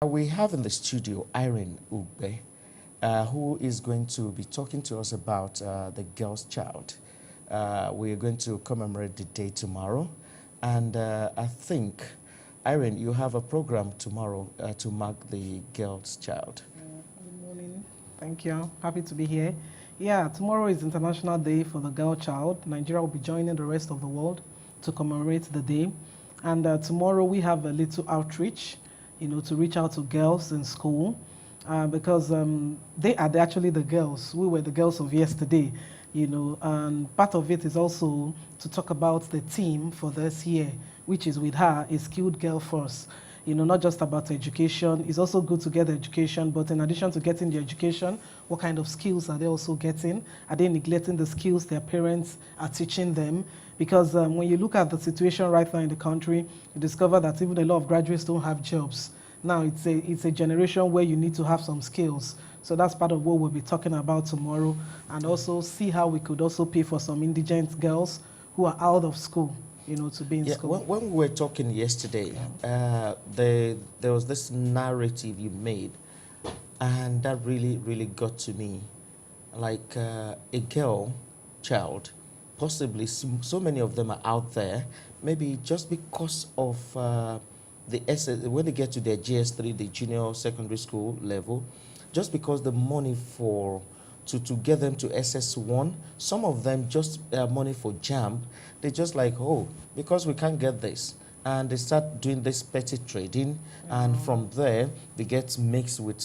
We have in the studio Irene Ugbah, who is going to be talking to us about the girl's child. We are going to commemorate the day tomorrow, and I think, Irene, you have a program tomorrow to mark the girl's child. Good morning. Thank you. Happy to be here. Yeah, tomorrow is International Day for the Girl Child. Nigeria will be joining the rest of the world to commemorate the day. And tomorrow we have a little outreach, to reach out to girls in school because they are actually the girls. We were the girls of yesterday, and part of it is also to talk about the theme for this year, which is with her, a skilled girl first. Not just about education. It's also good to get the education, but in addition to getting the education, what kind of skills are they also getting? Are they neglecting the skills their parents are teaching them? Because when you look at the situation right now in the country, you discover that even a lot of graduates don't have jobs. Now it's a generation where you need to have some skills. So that's part of what we'll be talking about tomorrow, and also see how we could also pay for some indigent girls who are out of school, to be in school. When we were talking yesterday, there was this narrative you made, and that really, really got to me. Like a girl child, possibly so many of them are out there, maybe just because of when they get to their GS3, the junior secondary school level, just because the money to get them to SS1, some of them just money for JAMB, they just like, oh, because we can't get this. And they start doing this petty trading, and from there, they get mixed with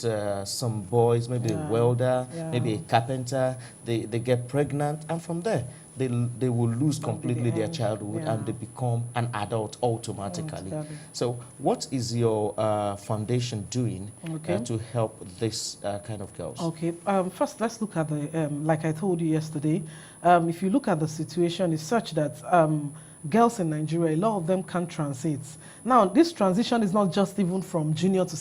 some boys, maybe a welder, maybe a carpenter, they get pregnant, and from there, they will lose completely their childhood, and they become an adult automatically. So what is your foundation doing to help this kind of girls? Okay, first let's look at the, like I told you yesterday, if you look at the situation, it's such that girls in Nigeria, a lot of them can't transit. Now, this transition is not just even from junior to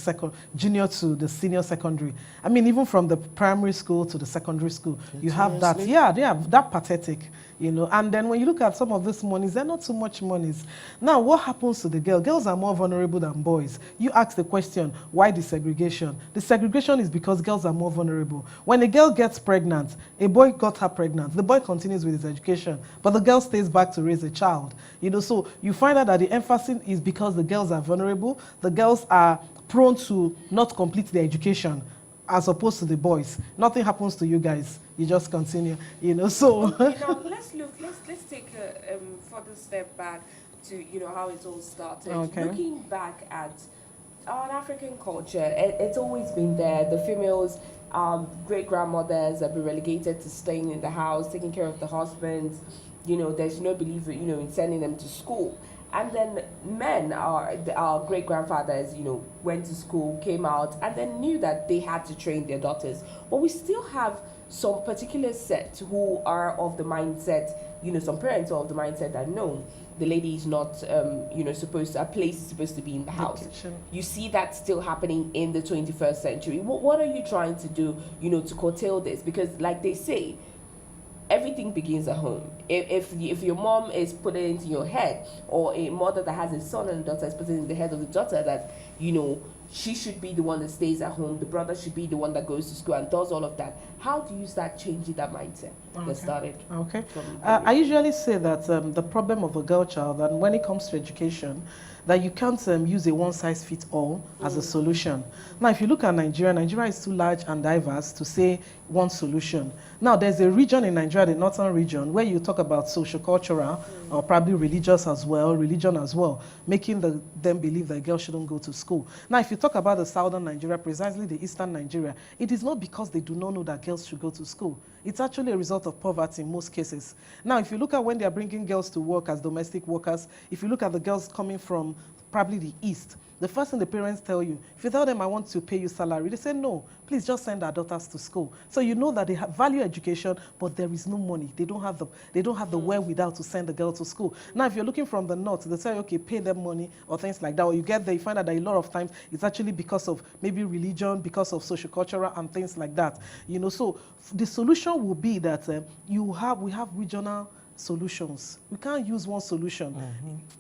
the senior secondary. I mean, even from the primary school to the secondary school, you have that. Yeah, they are that pathetic, And then when you look at some of these monies, they're not too much monies. Now, what happens to the girl? Girls are more vulnerable than boys. You ask the question, why the segregation? The segregation is because girls are more vulnerable. When a girl gets pregnant, a boy got her pregnant, the boy continues with his education, but the girl stays back to raise a child. So you find out that the emphasis is because the girls are vulnerable, the girls are prone to not complete their education, as opposed to the boys. Nothing happens to you guys. You just continue, so. Okay, now let's take a further step back to, how it all started. Okay. Looking back at our African culture, it's always been there. The females, great-grandmothers have been relegated to staying in the house, taking care of the husbands. There's no belief, in sending them to school. And then men, our great-grandfathers, went to school, came out, and then knew that they had to train their daughters. But we still have some particular set who are of the mindset, some parents are of the mindset that no, the lady is not, a place is supposed to be in the house. You see that still happening in the 21st century. What are you trying to do, to curtail this? Because like they say, everything begins at home. If your mom is putting it into your head, or a mother that has a son and a daughter is putting it in the head of the daughter that, she should be the one that stays at home, the brother should be the one that goes to school and does all of that. How do you start changing that mindset that started? Okay. I usually say that the problem of a girl child, and when it comes to education, that you can't use a one-size-fits-all as a solution. Now, if you look at Nigeria is too large and diverse to say one solution. Now, there's a region in Nigeria, the northern region, where you talk about social-cultural, or probably religion as well, making them believe that girls shouldn't go to school. Now, if you talk about the southern Nigeria, precisely the eastern Nigeria, it is not because they do not know that girls should go to school. It's actually a result of poverty in most cases. Now, if you look at when they're bringing girls to work as domestic workers, if you look at the girls coming from probably the east, the first thing the parents tell you, if you tell them, I want to pay you salary, they say, no, please just send our daughters to school. So you know that they value education, but there is no money. They don't have the wherewithal to send the girl to school. Now, if you're looking from the north, they say, okay, pay them money or things like that. Or you get there, you find out that a lot of times it's actually because of maybe religion, because of social cultural and things like that. So the solution will be that we have regional solutions. We can't use one solution.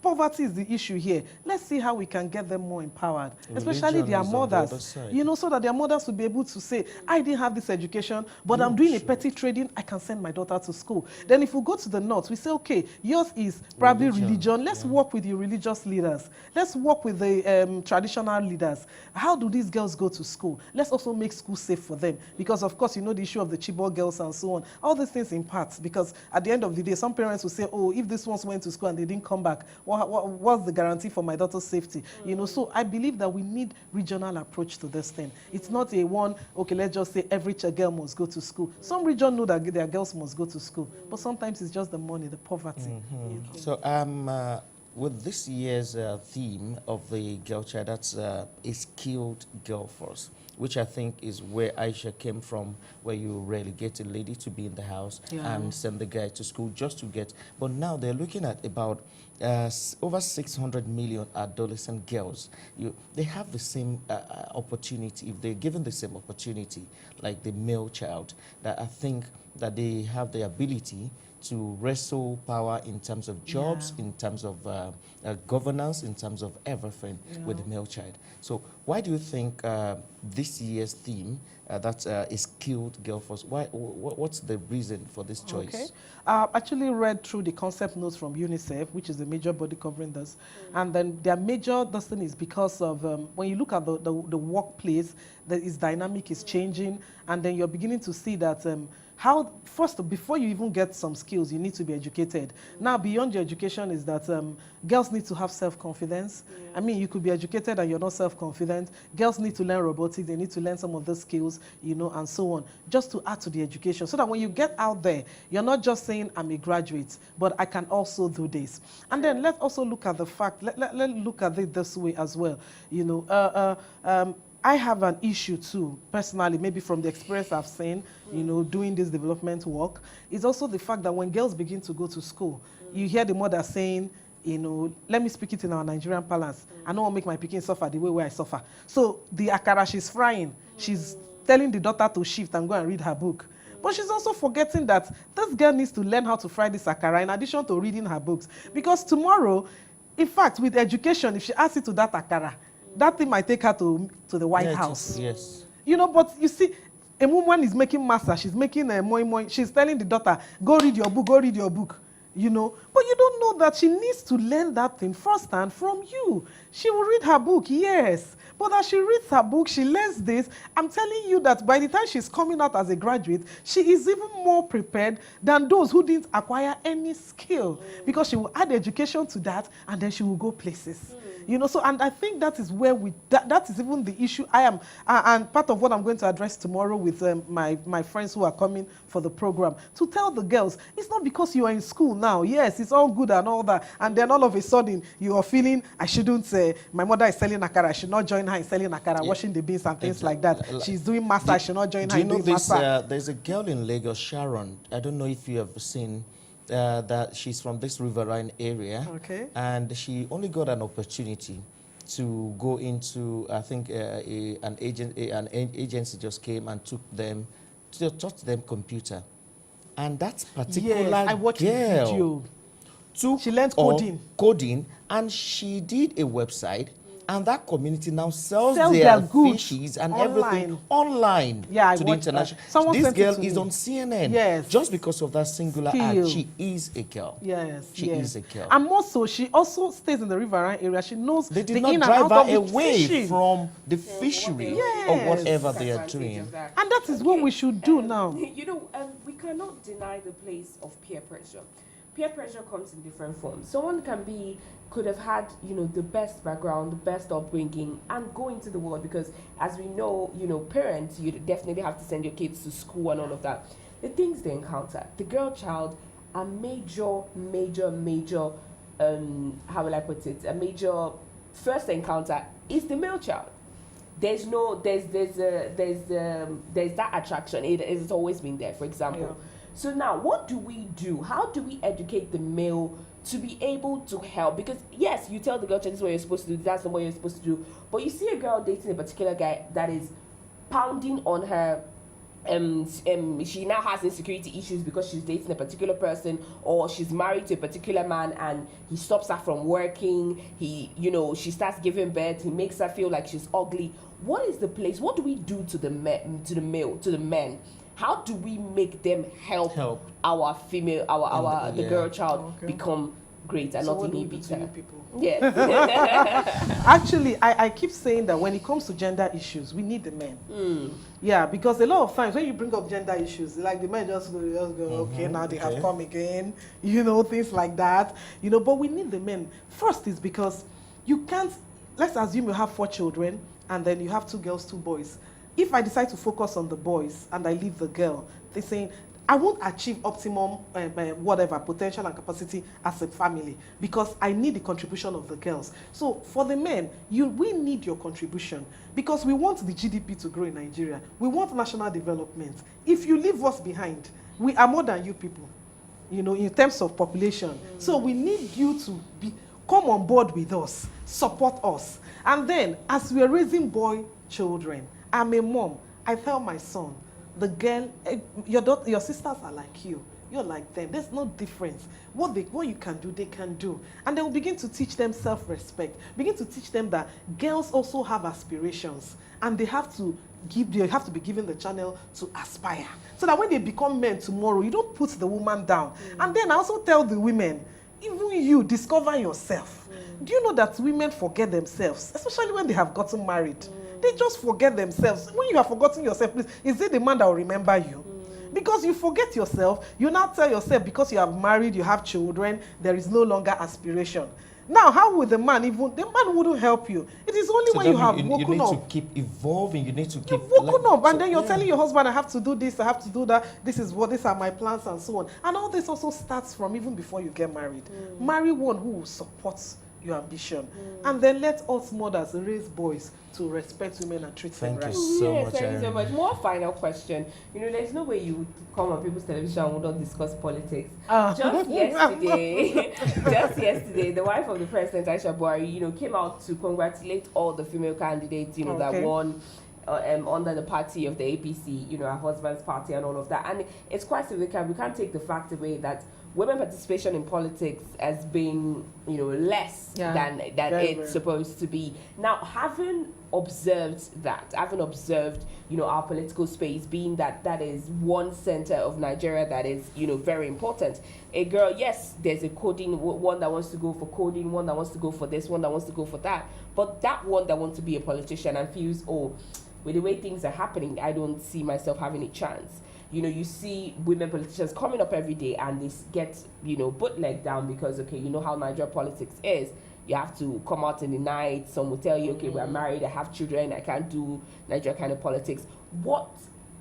Poverty is the issue here. Let's see how we can get them more empowered, especially their Religion is on the other mothers. side. You know, so that their mothers will be able to say, I didn't have this education, but I'm doing a petty trading, I can send my daughter to school. Then if we go to the north, we say, okay, yours is probably religion. Let's work with the religious leaders. Let's work with the traditional leaders. How do these girls go to school? Let's also make school safe for them. Because, of course, you know the issue of the Chibok girls and so on. All these things in parts. Because at the end of the day, some parents will say, oh, if this ones went to school and they didn't come back, what's the guarantee for my daughter's safety? You know, so I believe that we need regional approach to this thing. It's not a one, okay, let's just say every girl must go to school. Some region know that their girls must go to school. But sometimes it's just the money, the poverty. So with this year's theme of the girl child, that's a skilled girl force, which I think is where Aisha came from, where you relegate a lady to be in the house and send the guy to school just to get. But now they're looking at about over 600 million adolescent girls. They have the same opportunity, if they're given the same opportunity like the male child, that I think that they have the ability to wrestle power in terms of jobs, in terms of governance, in terms of everything with the male child. So why do you think this year's theme, that's a skilled girl force, what's the reason for this choice? Okay. I actually read through the concept notes from UNICEF, which is the major body covering this. And then their major thing is because of, when you look at the workplace, that is dynamic, is changing, and then you're beginning to see that first, before you even get some skills, you need to be educated. Now, beyond your education is that girls need to have self-confidence. I mean, you could be educated and you're not self-confident. Girls need to learn robotics. They need to learn some of the skills, you know, and so on, just to add to the education. So that when you get out there, you're not just saying, I'm a graduate, but I can also do this. And then let's also look at the fact, let's look at it this way as well. You know, I have an issue too, personally, maybe from the experience I've seen, you know, doing this development work. It's also the fact that when girls begin to go to school, you hear the mother saying, you know, let me speak it in our Nigerian parlance. I don't want to make my pikin suffer the way where I suffer. So the akara she's frying, she's telling the daughter to shift and go and read her book. But she's also forgetting that this girl needs to learn how to fry this akara in addition to reading her books. Because tomorrow, in fact, with education, if she adds it to that akara, that thing might take her to the White House. Yes. You know, but you see, a woman is making masa, she's making a moi, she's telling the daughter, go read your book, go read your book. You know, but you don't know that she needs to learn that thing firsthand from you. She will read her book, yes. But as she reads her book, she learns this. I'm telling you that by the time she's coming out as a graduate, she is even more prepared than those who didn't acquire any skill. Because she will add education to that, and then she will go places. You know, so, and I think that is where that is even the issue I am, and part of what I'm going to address tomorrow with my friends who are coming for the program, to tell the girls, it's not because you are in school now, yes, it's all good and all that, and then all of a sudden, you are feeling, I shouldn't say, my mother is selling akara, I should not join her in selling akara, washing the beans and things like that. She's doing massage, I should not join her in doing massage. There's a girl in Lagos, Sharon, I don't know if you have seen, that she's from this riverine area, and she only got an opportunity to go into, I think an agency just came and taught them computer, and that particular I watched the video. She learned coding, and she did a website. And that community now sells their fishes and everything online to the international. This girl is on CNN just because of that singular ad. She is a girl. Yes, she is a girl. And also, she also stays in the riverine area. She knows they did not drive her away from the fishery or whatever they are doing. And that is what we should do now. You know, we cannot deny the place of peer pressure. Peer pressure comes in different forms. Someone could have had, you know, the best background, the best upbringing, and go into the world, because as we know, you know, parents, you definitely have to send your kids to school and all of that. The things they encounter, the girl child, a major, how will I put it, a major first encounter is the male child. There's that attraction. It's always been there, for example. So now, what do we do? How do we educate the male to be able to help? Because yes, you tell the girl, this is what you're supposed to do, that's not what you're supposed to do. But you see a girl dating a particular guy that is pounding on her she now has insecurity issues because she's dating a particular person, or she's married to a particular man and he stops her from working, she starts giving birth, he makes her feel like she's ugly. What is the place? What do we do to the men? How do we make them help our female, the girl child become great and not inhibit her? Yes. Actually, I keep saying that when it comes to gender issues, we need the men. Yeah, because a lot of times when you bring up gender issues, like the men just go, okay, now they have come again, things like that. But we need the men. First is because you can't, let's assume you have 4 children and then you have 2 girls, 2 boys. If I decide to focus on the boys and I leave the girl, they're saying, I won't achieve optimum potential and capacity as a family, because I need the contribution of the girls. So for the men, we need your contribution, because we want the GDP to grow in Nigeria. We want national development. If you leave us behind, we are more than you people, in terms of population. So we need you to come on board with us, support us. And then, as we are raising boy children, I'm a mom. I tell my son, the girl, your sisters are like you. You're like them. There's no difference. What you can do, they can do. And they will begin to teach them self-respect. Begin to teach them that girls also have aspirations. And they have to be given the channel to aspire. So that when they become men tomorrow, you don't put the woman down. And then I also tell the women, even you, discover yourself. Do you know that women forget themselves, especially when they have gotten married? They just forget themselves. When you have forgotten yourself, please, is it the man that will remember you? Because you forget yourself, you now tell yourself because you have married, you have children, there is no longer aspiration. Now, how would the man wouldn't help you? It is only when you have woken up. You need to keep evolving, you need to keep... You've woken up, and then you're telling your husband, I have to do this, I have to do that, these are my plans, and so on. And all this also starts from even before you get married. Marry one who will support your ambition. And then let us mothers raise boys to respect women and treat them right. Thank you so much. Thank you so much. More final question. There's no way you would come on people's television and would not discuss politics. Just yesterday, the wife of the president, Aisha Buhari, came out to congratulate all the female candidates, that won under the party of the APC, her husband's party and all of that. And it's quite significant. We can't take the fact away that women participation in politics has been, less than it's supposed to be. Now, having observed, our political space being that is one center of Nigeria that is, very important. A girl, yes, there's a coding, one that wants to go for coding, one that wants to go for this, one that wants to go for that. But that one that wants to be a politician and feels, with the way things are happening, I don't see myself having a chance. You see women politicians coming up every day and they get, bootlegged down because, how Nigeria politics is. You have to come out in the night. Some will tell you, we're married, I have children, I can't do Nigeria kind of politics.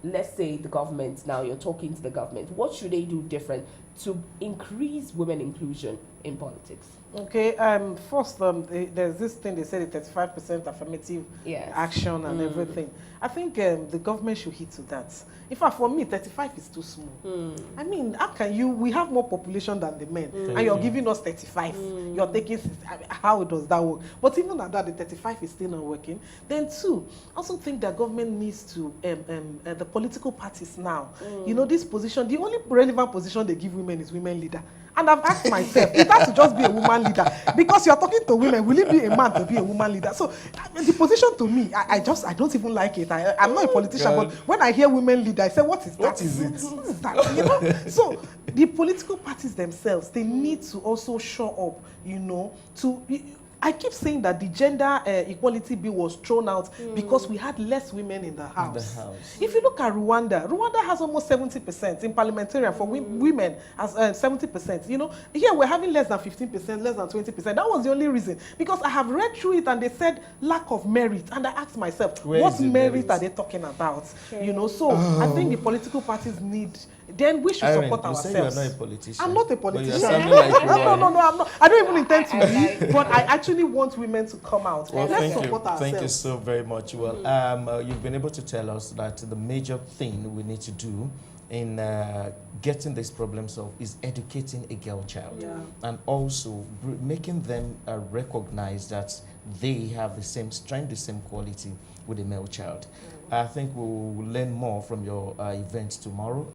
Let's say the government, now you're talking to the government, what should they do different to increase women inclusion in politics? Okay, first, there's this thing they say, the 35% affirmative action and everything. I think the government should hit to that. In fact, for me, 35 is too small. I mean, how can we have more population than the men, and you're giving us 35. You're taking, how does that work? But even at that, the 35 is still not working. Then 2, I also think that government needs to, the political parties now, this position, the only relevant position they give women is women leader. And I've asked myself, it has to just be a woman leader. Because you're talking to women, will it be a man to be a woman leader? So the position to me, I don't even like it. I'm not a politician, but when I hear women leader, I say, what is that? What is it? What is that? So the political parties themselves, they need to also show up, I keep saying that the gender equality bill was thrown out because we had less women in the house. If you look at Rwanda has almost 70% in parliamentarian for women, as 70%. Here we're having less than 15%, less than 20%. That was the only reason. Because I have read through it and they said lack of merit. And I asked myself, what merit are they talking about? So I think the political parties need... Then we should support ourselves. You say you're not a politician. I'm not a politician. But you're sounding like you are. No, I'm not. I don't even intend to be, but I actually want women to come out. Well, Let's support ourselves. Thank you so very much. Well, you've been able to tell us that the major thing we need to do in getting these problems solved is educating a girl child, Yeah. and also making them recognize that they have the same strength, the same quality with a male child. I think we'll learn more from your event tomorrow.